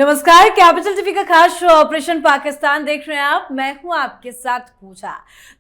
नमस्कार, capital TV का खास शो ऑपरेशन पाकिस्तान देख रहे हैं आप। मैं हूं आपके साथ पूजा।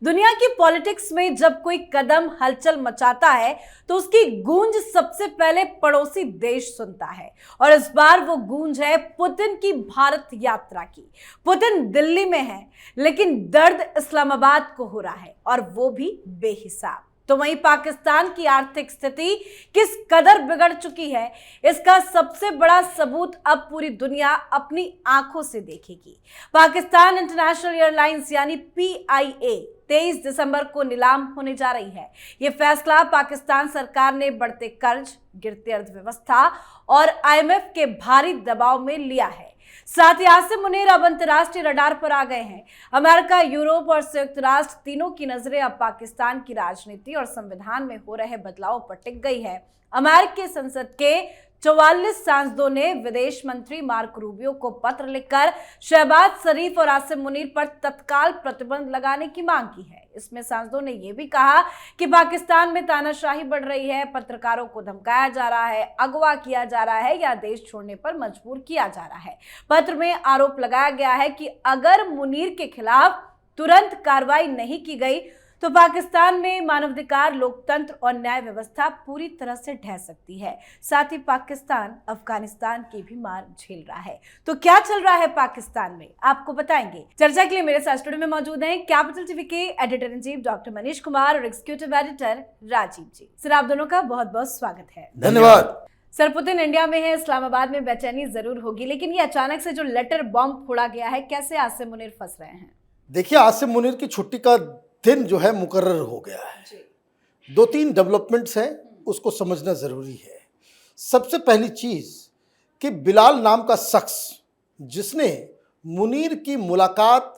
दुनिया की पॉलिटिक्स में जब कोई कदम हलचल मचाता है तो उसकी गूंज सबसे पहले पड़ोसी देश सुनता है, और इस बार वो गूंज है पुतिन की भारत यात्रा की। पुतिन दिल्ली में है, लेकिन दर्द इस्लामाबाद को हो रहा है, और वो भी बेहिसाब। तो वहीं पाकिस्तान की आर्थिक स्थिति किस कदर बिगड़ चुकी है, इसका सबसे बड़ा सबूत अब पूरी दुनिया अपनी आंखों से देखेगी। पाकिस्तान इंटरनेशनल एयरलाइंस यानी PIA 23 दिसंबर को नीलाम होने जा रही है। यह फैसला पाकिस्तान सरकार ने बढ़ते कर्ज, गिरती अर्थव्यवस्था और IMF के भारी दबाव में लिया है। साथ ही आसिम मुनीर अब अंतर्राष्ट्रीय रडार पर आ गए हैं। अमेरिका, यूरोप और संयुक्त राष्ट्र तीनों की नजरें अब पाकिस्तान की राजनीति और संविधान में हो रहे बदलाव पर टिक गई है। अमेरिकी संसद के 44 सांसदों ने विदेश मंत्री मार्क रूबियो को पत्र लिखकर शहबाज शरीफ और आसिम मुनीर पर तत्काल प्रतिबंध लगाने की मांग की है। इसमें सांसदों ने यह भी कहा कि पाकिस्तान में तानाशाही बढ़ रही है, पत्रकारों को धमकाया जा रहा है, अगवा किया जा रहा है या देश छोड़ने पर मजबूर किया जा रहा है। पत्र में आरोप लगाया गया है कि अगर मुनीर के खिलाफ तुरंत कार्रवाई नहीं की गई तो पाकिस्तान में मानवाधिकार, लोकतंत्र और न्याय व्यवस्था पूरी तरह से ढह सकती है। साथ ही पाकिस्तान अफगानिस्तान की भी मार झेल रहा है। तो क्या चल रहा है पाकिस्तान में, आपको बताएंगे। चर्चा के लिए मेरे साथ स्टूडियो में मौजूद हैं कैपिटल टीवी के editor in chief doctor Manish Kumar और एग्जीक्यूटिव एडिटर राजीव जी। सर, आप दोनों का बहुत बहुत स्वागत है। धन्यवाद। सर, पुतिन इंडिया में है, इस्लामाबाद में बेचैनी जरूर होगी, लेकिन ये अचानक से जो लेटर बॉम्ब फोड़ा गया है, कैसे आसिम मुनीर फंस रहे हैं? देखिए, आसिम मुनीर की छुट्टी का दिन जो है मुकर्रर हो गया है। 2-3 डेवलपमेंट्स हैं, उसको समझना ज़रूरी है। सबसे पहली चीज़ कि बिलाल नाम का शख्स जिसने मुनीर की मुलाकात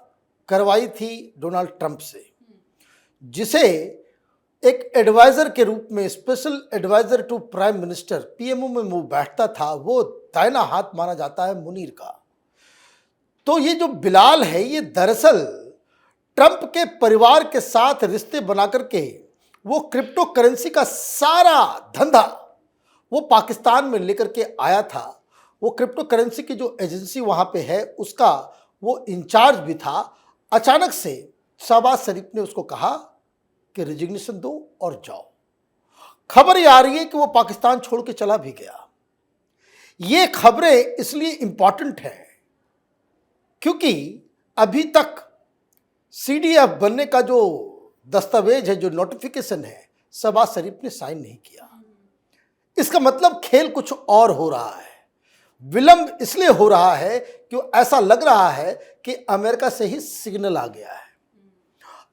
करवाई थी डोनाल्ड ट्रंप से, जिसे एक एडवाइज़र के रूप में, special adviser to prime minister PMO में वो बैठता था, वो दाहिना हाथ माना जाता है मुनीर का। तो ये जो बिलाल है, ये दरअसल ट्रंप के परिवार के साथ रिश्ते बना करके वो क्रिप्टो करेंसी का सारा धंधा वो पाकिस्तान में लेकर के आया था। वो क्रिप्टो करेंसी की जो एजेंसी वहाँ पे है, उसका वो इंचार्ज भी था। अचानक से शहबाज शरीफ ने उसको कहा कि रिजिग्नेशन दो और जाओ। खबर ये आ रही है कि वो पाकिस्तान छोड़ के चला भी गया। ये खबरें इसलिए इंपॉर्टेंट हैं क्योंकि अभी तक CDF बनने का जो दस्तावेज है, जो नोटिफिकेशन है, शहबाज शरीफ ने साइन नहीं किया। इसका मतलब खेल कुछ और हो रहा है। विलंब इसलिए हो रहा है कि ऐसा लग रहा है कि अमेरिका से ही सिग्नल आ गया है।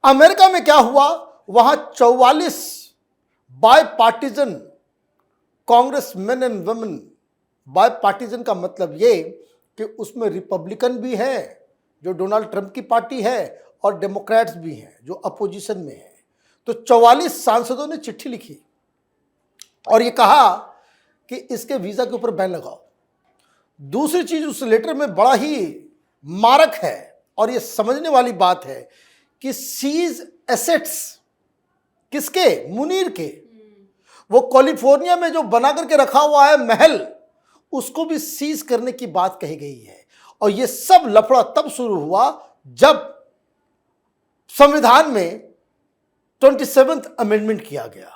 अमेरिका में क्या हुआ, वहां 44 by partisan congressman and women, by partisan का मतलब ये कि उसमें रिपब्लिकन भी है जो डोनाल्ड ट्रंप की पार्टी है, और डेमोक्रेट्स भी हैं जो अपोजिशन में हैं। तो 44 सांसदों ने चिट्ठी लिखी और ये कहा कि इसके वीज़ा के ऊपर बैन लगाओ। दूसरी चीज़, उस लेटर में बड़ा ही मारक है और ये समझने वाली बात है कि सीज एसेट्स किसके, मुनीर के, वो कैलिफोर्निया में जो बना करके रखा हुआ है महल, उसको भी सीज करने की बात कही गई है। और ये सब लफड़ा तब शुरू हुआ जब संविधान में 27th अमेंडमेंट किया गया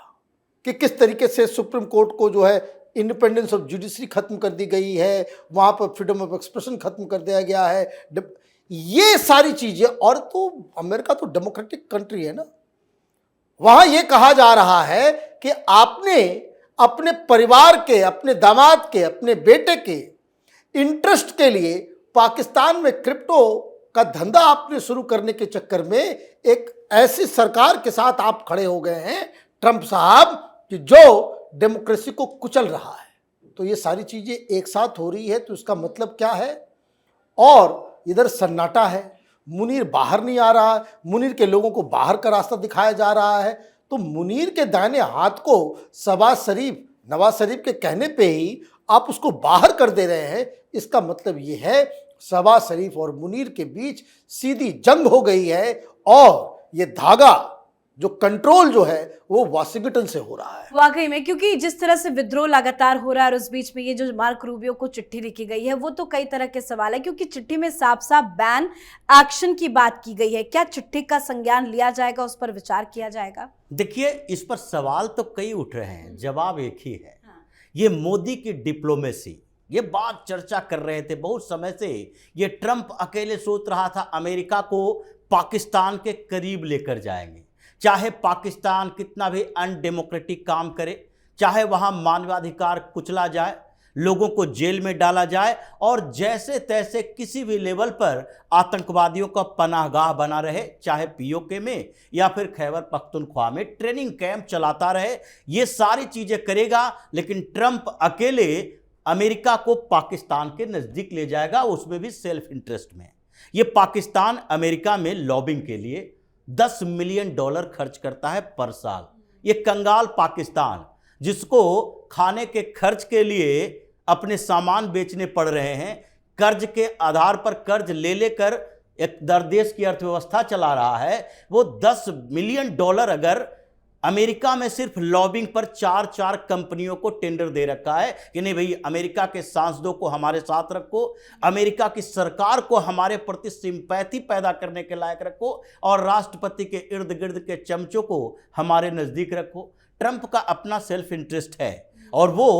कि किस तरीके से सुप्रीम कोर्ट को जो है इंडिपेंडेंस ऑफ जुडिशरी खत्म कर दी गई है, वहां पर फ्रीडम ऑफ एक्सप्रेशन खत्म कर दिया गया है। ये सारी चीजें, और तो अमेरिका तो डेमोक्रेटिक कंट्री है ना, वहां ये कहा जा रहा है कि आपने अपने परिवार के, अपने दामाद के, अपने बेटे के इंटरेस्ट के लिए पाकिस्तान में क्रिप्टो का धंधा आपने शुरू करने के चक्कर में एक ऐसी सरकार के साथ आप खड़े हो गए हैं, ट्रंप साहब, कि जो डेमोक्रेसी को कुचल रहा है। तो ये सारी चीजें एक साथ हो रही है, तो इसका मतलब क्या है? और इधर सन्नाटा है, मुनीर बाहर नहीं आ रहा है, मुनीर के लोगों को बाहर का रास्ता दिखाया जा रहा है। तो मुनीर के दाहिने हाथ को शहबाज शरीफ, नवाज शरीफ के कहने पे ही आप उसको बाहर कर दे रहे हैं। इसका मतलब ये है शहबाज शरीफ और मुनीर के बीच सीधी जंग हो गई है, और ये धागा जो कंट्रोल जो है वो वाशिंगटन से हो रहा है। वाकई में, क्योंकि जिस तरह से विद्रोह लगातार हो रहा है और उस बीच में ये जो मार्क रूबियो को चिट्ठी लिखी गई है, वो तो कई तरह के सवाल है, क्योंकि चिट्ठी में साफ साफ बैन एक्शन की बात की गई है। क्या चिट्ठी का संज्ञान लिया जाएगा, उस पर विचार किया जाएगा? देखिए, इस पर सवाल तो कई उठ रहे हैं, जवाब एक ही है। ये मोदी की डिप्लोमेसी, ये बात चर्चा कर रहे थे बहुत समय से। ये ट्रंप अकेले सोच रहा था अमेरिका को पाकिस्तान के करीब लेकर जाएंगे, चाहे पाकिस्तान कितना भी अनडेमोक्रेटिक काम करे, चाहे वहां मानवाधिकार कुचला जाए, लोगों को जेल में डाला जाए और जैसे तैसे किसी भी लेवल पर आतंकवादियों का पनाहगाह बना रहे, चाहे पीओके में या फिर खैबर पख्तूनख्वा में ट्रेनिंग कैंप चलाता रहे, ये सारी चीजें करेगा। लेकिन ट्रंप अकेले अमेरिका को पाकिस्तान के नजदीक ले जाएगा, उसमें भी सेल्फ इंटरेस्ट में। ये पाकिस्तान अमेरिका में लॉबिंग के लिए $10 मिलियन खर्च करता है पर साल। ये कंगाल पाकिस्तान, जिसको खाने के खर्च के लिए अपने सामान बेचने पड़ रहे हैं, कर्ज के आधार पर कर्ज ले लेकर एक देश की अर्थव्यवस्था चला रहा है, वो $10 मिलियन अगर अमेरिका में सिर्फ लॉबिंग पर 4 कंपनियों को टेंडर दे रखा है कि नहीं भाई, अमेरिका के सांसदों को हमारे साथ रखो, अमेरिका की सरकार को हमारे प्रति सिंपैथी पैदा करने के लायक रखो और राष्ट्रपति के इर्द गिर्द के चमचों को हमारे नजदीक रखो। ट्रंप का अपना सेल्फ इंटरेस्ट है और वो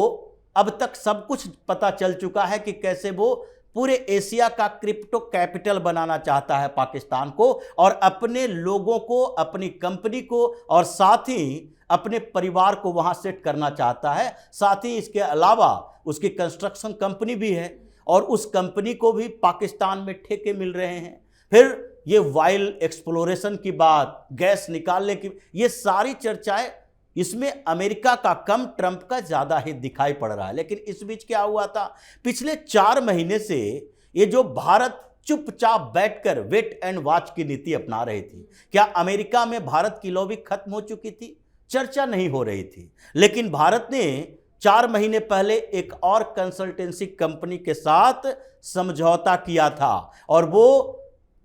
अब तक सब कुछ पता चल चुका है कि कैसे वो पूरे एशिया का क्रिप्टो कैपिटल बनाना चाहता है पाकिस्तान को, और अपने लोगों को, अपनी कंपनी को और साथ ही अपने परिवार को वहां सेट करना चाहता है। साथ ही इसके अलावा उसकी कंस्ट्रक्शन कंपनी भी है और उस कंपनी को भी पाकिस्तान में ठेके मिल रहे हैं। फिर ये वाइल्ड एक्सप्लोरेशन की बात, गैस निकालने की, ये सारी चर्चाएं, इसमें अमेरिका का कम ट्रंप का ज्यादा ही दिखाई पड़ रहा है। लेकिन इस बीच क्या हुआ था, पिछले 4 महीने से ये जो भारत चुपचाप बैठकर वेट एंड वॉच की नीति अपना रही थी, क्या अमेरिका में भारत की लॉबी खत्म हो चुकी थी? चर्चा नहीं हो रही थी। लेकिन भारत ने 4 महीने पहले एक और कंसल्टेंसी कंपनी के साथ समझौता किया था और वो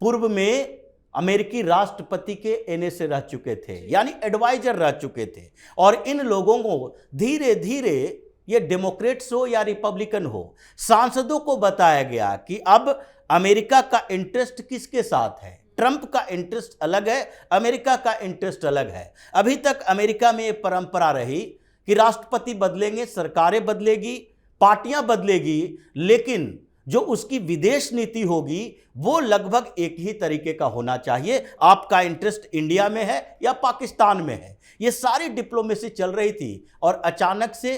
पूर्व में अमेरिकी राष्ट्रपति के एनएसए रह चुके थे, यानी एडवाइजर रह चुके थे। और इन लोगों को धीरे धीरे, ये डेमोक्रेट्स हो या रिपब्लिकन हो, सांसदों को बताया गया कि अब अमेरिका का इंटरेस्ट किसके साथ है। ट्रंप का इंटरेस्ट अलग है, अमेरिका का इंटरेस्ट अलग है। अभी तक अमेरिका में ये परंपरा रही कि राष्ट्रपति बदलेंगे, सरकारें बदलेगी, पार्टियां बदलेगी, लेकिन जो उसकी विदेश नीति होगी वो लगभग एक ही तरीके का होना चाहिए। आपका इंटरेस्ट इंडिया में है या पाकिस्तान में है, ये सारी डिप्लोमेसी चल रही थी। और अचानक से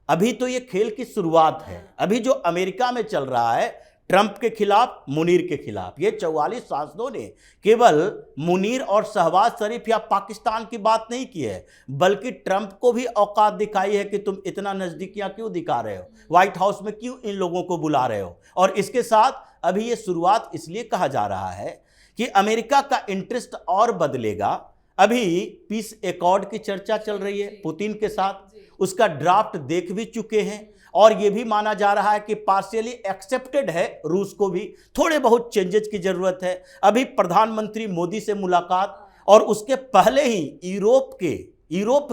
अभी तो ये खेल की शुरुआत है। अभी जो अमेरिका में चल रहा है, ट्रंप के खिलाफ, मुनीर के खिलाफ, ये 44 सांसदों ने केवल मुनीर और शहबाज शरीफ या पाकिस्तान की बात नहीं की है, बल्कि ट्रंप को भी औकात दिखाई है कि तुम इतना नजदीकियां क्यों दिखा रहे हो, व्हाइट हाउस में क्यों इन लोगों को बुला रहे हो। और इसके साथ अभी ये शुरुआत इसलिए कहा जा रहा है कि अमेरिका का इंटरेस्ट और बदलेगा। अभी पीस एकॉर्ड की चर्चा चल रही है पुतिन के साथ, उसका ड्राफ्ट देख भी चुके हैं और यह भी माना जा रहा है कि पार्शियली एक्सेप्टेड है। रूस को भी थोड़े बहुत चेंजेस की जरूरत है। अभी प्रधानमंत्री मोदी से मुलाकात, और उसके पहले ही यूरोप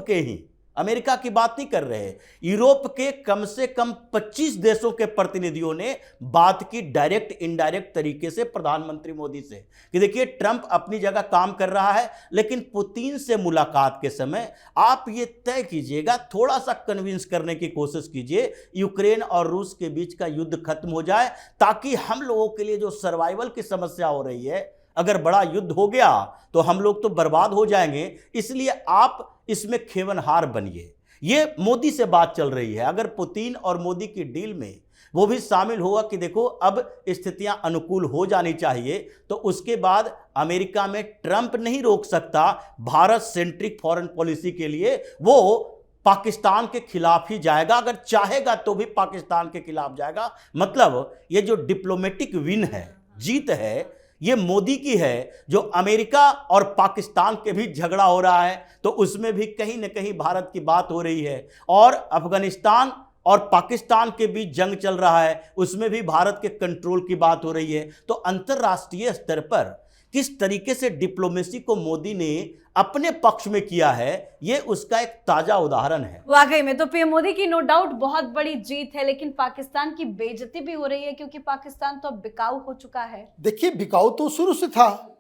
के ही, अमेरिका की बात नहीं कर रहे, यूरोप के कम से कम 25 देशों के प्रतिनिधियों ने बात की डायरेक्ट इनडायरेक्ट तरीके से प्रधानमंत्री मोदी से कि देखिए ट्रंप अपनी जगह काम कर रहा है, लेकिन पुतिन से मुलाकात के समय आप ये तय कीजिएगा, थोड़ा सा कन्विंस करने की कोशिश कीजिए, यूक्रेन और रूस के बीच का युद्ध खत्म हो जाए, ताकि हम लोगों के लिए जो सर्वाइवल की समस्या हो रही है, अगर बड़ा युद्ध हो गया तो हम लोग तो बर्बाद हो जाएंगे, इसलिए आप इसमें खेवनहार बनिए। ये मोदी से बात चल रही है। अगर पुतिन और मोदी की डील में वो भी शामिल हुआ कि देखो अब स्थितियां अनुकूल हो जानी चाहिए, तो उसके बाद अमेरिका में ट्रंप नहीं रोक सकता भारत सेंट्रिक फॉरेन पॉलिसी के लिए, वो पाकिस्तान के खिलाफ ही जाएगा, अगर चाहेगा तो भी पाकिस्तान के खिलाफ जाएगा। मतलब ये जो डिप्लोमेटिक विन है, जीत है, ये मोदी की है। जो अमेरिका और पाकिस्तान के बीच झगड़ा हो रहा है तो उसमें भी कहीं ना कहीं भारत की बात हो रही है, और अफगानिस्तान और पाकिस्तान के बीच जंग चल रहा है, उसमें भी भारत के कंट्रोल की बात हो रही है। तो अंतर्राष्ट्रीय स्तर पर किस तरीके से डिप्लोमेसी को मोदी ने अपने पक्ष में किया है, ये उसका एक ताजा उदाहरण है। वाकई में तो पीएम मोदी की नो डाउट बहुत बड़ी जीत है, लेकिन पाकिस्तान की बेइज्जती भी हो रही है क्योंकि पाकिस्तान तो अब बिकाऊ हो चुका है। देखिए, बिकाऊ तो शुरू से था।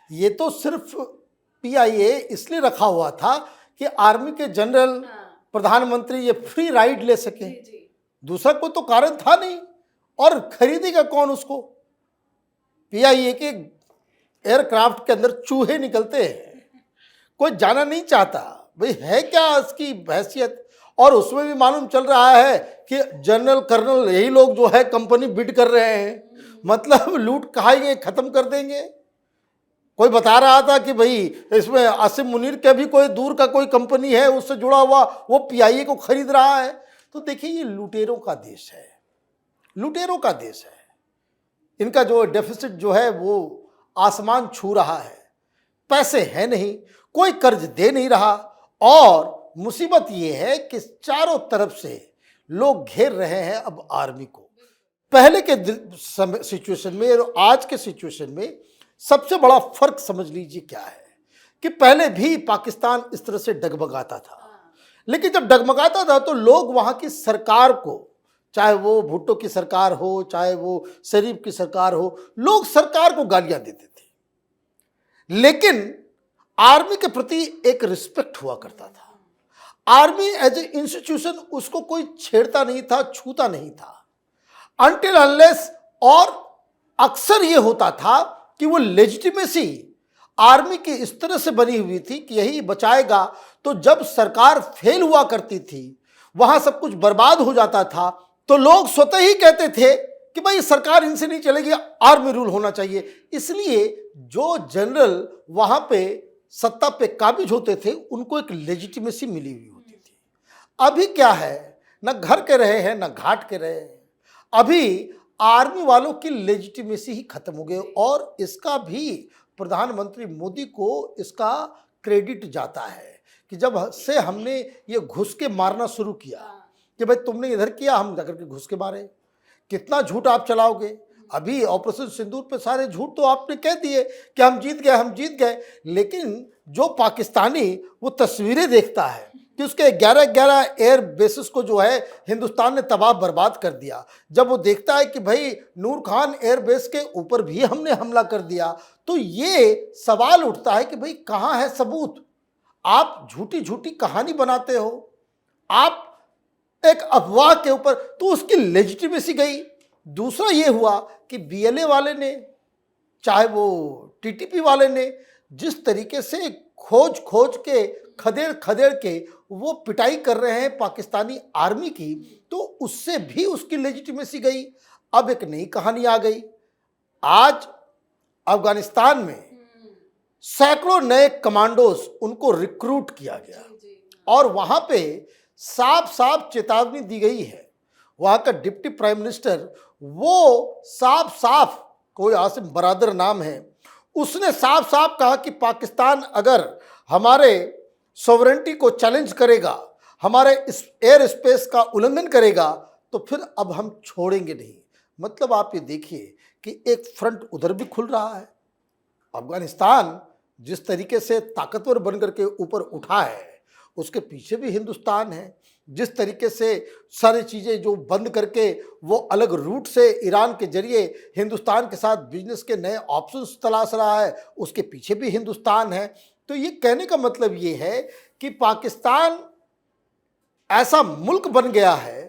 ये तो सिर्फ पीआईए इसलिए रखा हुआ था कि आर्मी के जनरल, प्रधानमंत्री ये फ्री राइड ले सके। दूसरा कोई तो कारण था नहीं। और खरीदेगा कौन उसको? पीआईए के एयरक्राफ्ट के अंदर चूहे निकलते हैं, कोई जाना नहीं चाहता। भाई है क्या इसकी हैसियत? और उसमें भी मालूम चल रहा है कि जनरल कर्नल यही लोग जो है कंपनी बिड कर रहे हैं। मतलब लूट खाएंगे, खत्म कर देंगे। कोई बता रहा था कि भाई इसमें आसिम मुनीर के भी कोई दूर का कोई कंपनी है उससे जुड़ा हुआ, वो पीआईए को खरीद रहा है। तो देखिए, ये लुटेरों का देश है, लुटेरों का देश है। इनका जो डेफिसिट जो है वो आसमान छू रहा है। पैसे है नहीं, कोई कर्ज दे नहीं रहा। और मुसीबत ये है कि चारों तरफ से लोग घेर रहे हैं अब आर्मी को। पहले के सिचुएशन में और आज के सिचुएशन में सबसे बड़ा फर्क समझ लीजिए क्या है कि पहले भी पाकिस्तान इस तरह से डगमगाता था, लेकिन जब डगमगाता था तो लोग वहां की सरकार को, चाहे वो भुट्टो की सरकार हो, चाहे वो शरीफ की सरकार हो, लोग सरकार को गालियां देते थे। लेकिन आर्मी के प्रति एक रिस्पेक्ट हुआ करता था। आर्मी एज ए इंस्टीट्यूशन उसको कोई छेड़ता नहीं था, छूता नहीं था, अनटिल अनलेस। और अक्सर ये होता था कि वो लेजिटिमेसी आर्मी की इस तरह से बनी हुई थी कि यही बचाएगा। तो जब सरकार फेल हुआ करती थी, वहां सब कुछ बर्बाद हो जाता था, तो लोग स्वतः ही कहते थे कि भाई सरकार इनसे नहीं चलेगी, आर्मी रूल होना चाहिए। इसलिए जो जनरल वहां पे सत्ता पे काबिज होते थे, उनको एक लेजिटिमेसी मिली हुई होती थी। अभी क्या है, न घर के रहे हैं न घाट के रहे हैं। अभी आर्मी वालों की लेजिटिमेसी ही खत्म हो गई। और इसका भी प्रधानमंत्री मोदी को इसका क्रेडिट जाता है कि जब से हमने ये घुस के मारना शुरू किया कि भाई तुमने इधर किया, हम जाकर के घुस के मारे। कितना झूठ आप चलाओगे? अभी ऑपरेशन सिंदूर पे सारे झूठ तो आपने कह दिए कि हम जीत गए, हम जीत गए। लेकिन जो पाकिस्तानी वो तस्वीरें देखता है कि उसके 11 एयर बेसिस को जो है हिंदुस्तान ने तबाह बर्बाद कर दिया, जब वो देखता है कि भाई नूर खान एयर बेस के ऊपर भी हमने हमला कर दिया, तो ये सवाल उठता है कि भाई कहाँ है सबूत? आप झूठी झूठी कहानी बनाते हो, आप एक अफवाह के ऊपर, तो उसकी लेजिटिमेसी गई। दूसरा ये हुआ कि बीएलए वाले ने, चाहे वो टीटीपी वाले ने, जिस तरीके से खोज खोज के खदेड़ खदेड़ के वो पिटाई कर रहे हैं पाकिस्तानी आर्मी की, तो उससे भी उसकी लेजिटिमेसी गई। अब एक नई कहानी आ गई। आज अफगानिस्तान में सैकड़ों नए कमांडोज उनको रिक्रूट किया गया और वहां पे साफ साफ चेतावनी दी गई है। वहां का डिप्टी प्राइम मिनिस्टर वो साफ साफ, कोई आसिम बरादर नाम है, उसने साफ साफ कहा कि पाकिस्तान अगर हमारे सॉवरेंटी को चैलेंज करेगा, हमारे इस एयर स्पेस का उल्लंघन करेगा, तो फिर अब हम छोड़ेंगे नहीं। मतलब आप ये देखिए कि एक फ्रंट उधर भी खुल रहा है। अफगानिस्तान जिस तरीके से ताकतवर बनकर के ऊपर उठा है, उसके पीछे भी हिंदुस्तान है। जिस तरीके से सारी चीज़ें जो बंद करके वो अलग रूट से ईरान के जरिए हिंदुस्तान के साथ बिजनेस के नए ऑप्शंस तलाश रहा है, उसके पीछे भी हिंदुस्तान है। तो ये कहने का मतलब ये है कि पाकिस्तान ऐसा मुल्क बन गया है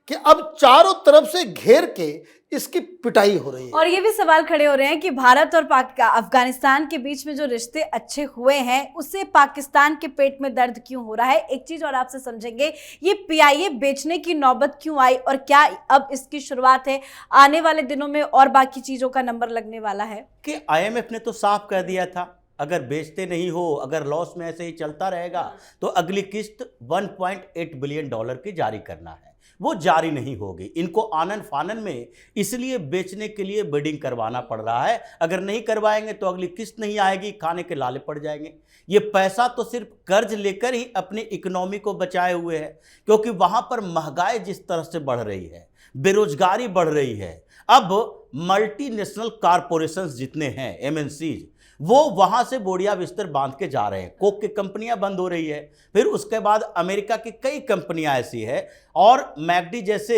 कि अब चारों तरफ से घेर के इसकी पिटाई हो रही है। और ये भी सवाल खड़े हो रहे हैं कि भारत और अफगानिस्तान के बीच में जो रिश्ते अच्छे हुए हैं, उससे पाकिस्तान के पेट में दर्द क्यों हो रहा है? एक चीज और आपसे समझेंगे, ये पीआईए बेचने की नौबत क्यों आई और क्या अब इसकी शुरुआत है? आने वाले दिनों में और बाकी चीजों का नंबर लगने वाला है कि आईएमएफ ने तो साफ कह दिया था, अगर बेचते नहीं हो, अगर लॉस में ऐसे ही चलता रहेगा तो अगली किस्त $1.8 बिलियन की जारी करना है। वो जारी नहीं होगी। इनको आनन फानन में इसलिए बेचने के लिए बिडिंग करवाना पड़ रहा है। अगर नहीं करवाएंगे तो अगली किस्त नहीं आएगी, खाने के लाले पड़ जाएंगे। ये पैसा तो सिर्फ कर्ज लेकर ही अपनी इकोनॉमी को बचाए हुए है, क्योंकि वहां पर महंगाई जिस तरह से बढ़ रही है, बेरोजगारी बढ़ रही है, अब मल्टीनेशनल कारपोरेशंस जितने हैं, एमएनसीज, वो वहां से बोरिया बिस्तर बांध के जा रहे हैं। कोक की कंपनियां बंद हो रही है, फिर उसके बाद अमेरिका की कई कंपनियां ऐसी है, और मैकडी जैसे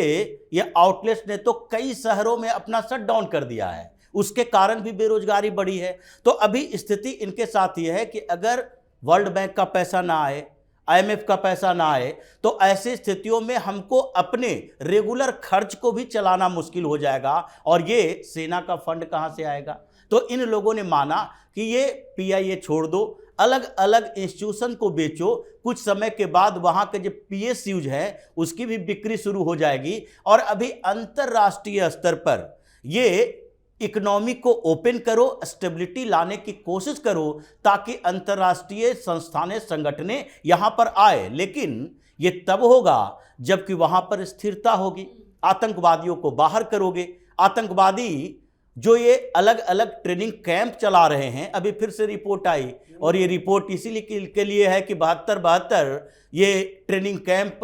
ये आउटलेट्स ने तो कई शहरों में अपना शट डाउन कर दिया है। उसके कारण भी बेरोजगारी बढ़ी है। तो अभी स्थिति इनके साथ ये है कि अगर वर्ल्ड बैंक का पैसा ना आए, आईएमएफ का पैसा ना आए, तो ऐसी स्थितियों में हमको अपने रेगुलर खर्च को भी चलाना मुश्किल हो जाएगा, और ये सेना का फंड कहां से आएगा। तो इन लोगों ने माना कि ये पीआईए छोड़ दो, अलग अलग इंस्टीट्यूशन को बेचो, कुछ समय के बाद वहां के जो पीएसयूज है उसकी भी बिक्री शुरू हो जाएगी, और अभी अंतरराष्ट्रीय स्तर पर ये इकोनॉमी को ओपन करो, स्टेबिलिटी लाने की कोशिश करो, ताकि अंतर्राष्ट्रीय संस्थानें, संगठनें यहां पर आए। लेकिन ये तब होगा जबकि वहां पर स्थिरता होगी। आतंकवादियों को बाहर करोगे। आतंकवादी जो ये अलग अलग ट्रेनिंग कैंप चला रहे हैं, अभी फिर से रिपोर्ट आई, और ये रिपोर्ट इसीलिए के लिए है कि 72 ये ट्रेनिंग कैंप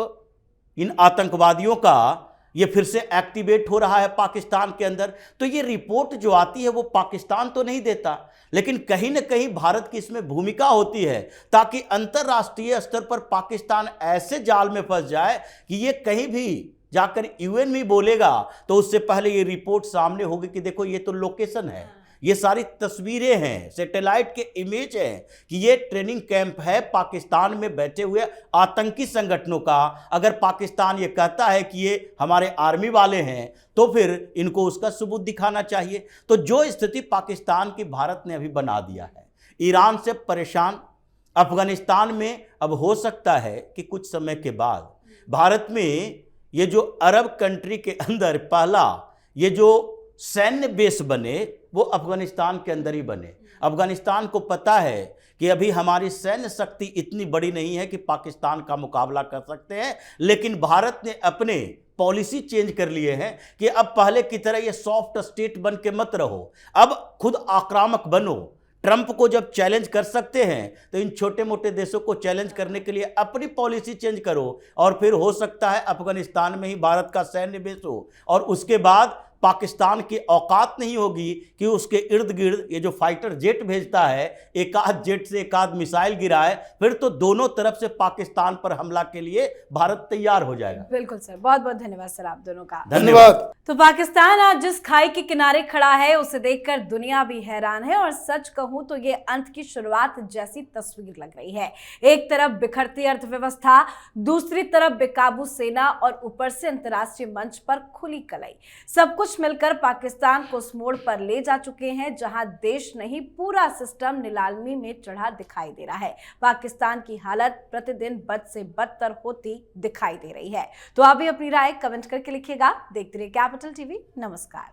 इन आतंकवादियों का ये फिर से एक्टिवेट हो रहा है पाकिस्तान के अंदर। तो ये रिपोर्ट जो आती है वो पाकिस्तान तो नहीं देता, लेकिन कहीं ना कहीं भारत की इसमें भूमिका होती है, ताकि अंतर्राष्ट्रीय स्तर पर पाकिस्तान ऐसे जाल में फंस जाए कि ये कहीं भी जाकर यूएन में बोलेगा तो उससे पहले ये रिपोर्ट सामने होगी कि देखो ये तो लोकेशन है, ये सारी तस्वीरें हैं, सैटेलाइट के इमेज हैं कि ये ट्रेनिंग कैंप है पाकिस्तान में बैठे हुए आतंकी संगठनों का। अगर पाकिस्तान ये कहता है कि ये हमारे आर्मी वाले हैं, तो फिर इनको उसका सबूत दिखाना चाहिए। तो जो स्थिति पाकिस्तान की भारत ने अभी बना दिया है, ईरान से परेशान, अफगानिस्तान में अब हो सकता है कि कुछ समय के बाद भारत में ये जो अरब कंट्री के अंदर पहला ये जो सैन्य बेस बने वो अफगानिस्तान के अंदर ही बने। अफगानिस्तान को पता है कि अभी हमारी सैन्य शक्ति इतनी बड़ी नहीं है कि पाकिस्तान का मुकाबला कर सकते हैं, लेकिन भारत ने अपने पॉलिसी चेंज कर लिए हैं कि अब पहले की तरह ये सॉफ्ट स्टेट बन के मत रहो, अब खुद आक्रामक बनो। ट्रंप को जब चैलेंज कर सकते हैं तो इन छोटे मोटे देशों को चैलेंज करने के लिए अपनी पॉलिसी चेंज करो, और फिर हो सकता है अफगानिस्तान में ही भारत का सैन्य बेस हो, और उसके बाद पाकिस्तान की औकात नहीं होगी कि उसके इर्द गिर्द ये जो फाइटर जेट भेजता है, एक आध जेट से एक आध मिसाइल गिराए, फिर तो दोनों तरफ से पाकिस्तान पर हमला के लिए भारत तैयार हो जाएगा। बिल्कुल सर, बहुत बहुत धन्यवाद सर आप दोनों का। धन्यवाद। तो पाकिस्तान आज जिस खाई के किनारे खड़ा है उसे देखकर दुनिया भी हैरान है, और सच कहूं तो ये अंत की शुरुआत जैसी तस्वीर लग रही है। एक तरफ बिखरती अर्थव्यवस्था, दूसरी तरफ बेकाबू सेना, और ऊपर से अंतर्राष्ट्रीय मंच पर खुली कलई। सब कुछ मिलकर पाकिस्तान को उस मोड़ पर ले जा चुके हैं जहां देश नहीं पूरा सिस्टम नीलामी में चढ़ा दिखाई दे रहा है। पाकिस्तान की हालत प्रतिदिन बद से बदतर होती दिखाई दे रही है। तो आप भी अपनी राय कमेंट करके लिखिएगा। देखते रहिए कैपिटल टीवी। नमस्कार।